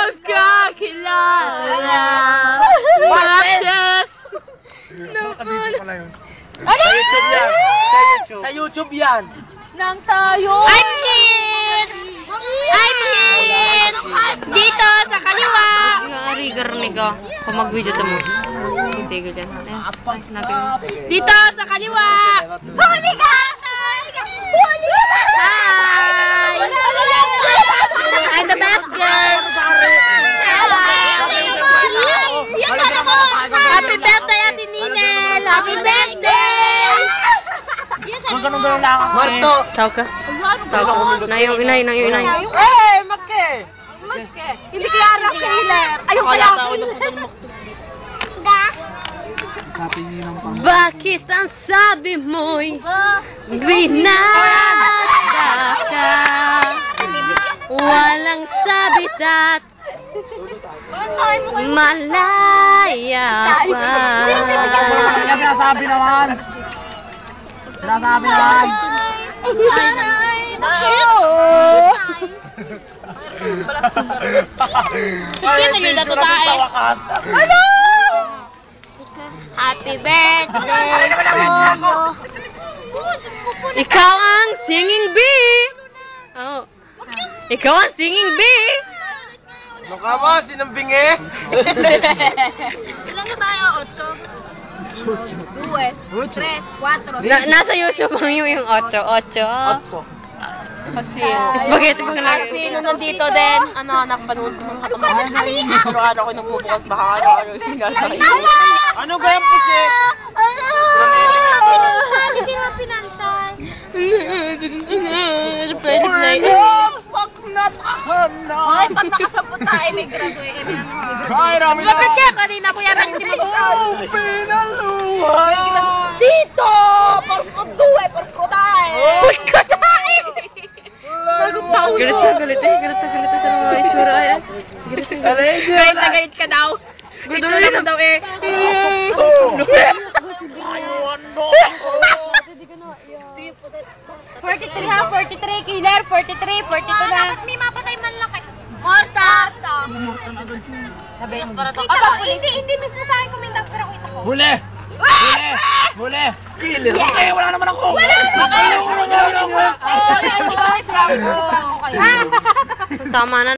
magkakilala. Practice. Nakabidyo pala yun. Sa YouTube yan. Sa YouTube. Sa YouTube yan. Nang tayo. I'm here. I'm here. Dito sa kaliwa. Rigar niga. Kung mag-video to mo. Tigil yan. Dito sa kaliwa. Huli ka! Huli ka! Hi! I'm the best girl. Happy birthday, Ate Ninel! Happy birthday! Ganun-ganun lang ako. Marto! Tawag ka? Tawag ka? Nayong inay. Eh! Magke! Hindi kaya anak killer. Ayun kaya ako. Bakit ang sabi mo'y binada ka? Walang sabit at malaya pa. Sinasabi naman! Sinasabi naman! Kita nyo dato tayo. Ano? Happy birthday. Ikaw ang singing bee. Oh. Ikaw ang singing bee. Mukha mo, sinambing eh! Ilan na tayo? 8? 2, 3, 4. Nasa YouTube ang yung 8. Kasi nung nandito din, nakapanood ko ng katamahan. Araw-araw ko nagbubukas baka araw-araw yung gagawin. Ano ba yung pusit? Hindi mo pinalitan. Pwede na yun. Ay, pag nakasampu tayo, may graduate. Lapit ka kanina, kuya, hindi mo pinaluhay! Dito! Porko tayo! Galit sa mga itsura yan. Galit ka daw. Itsura mo daw eh. 43 ha, 43 killer, 43, 42 na. Dapat may mapatay man lang kay Morta! Morta na agad yun. Hindi mismo sa akin kuminda, pero kita ko. Huli! Killer! Okay, wala naman ako! Tama na.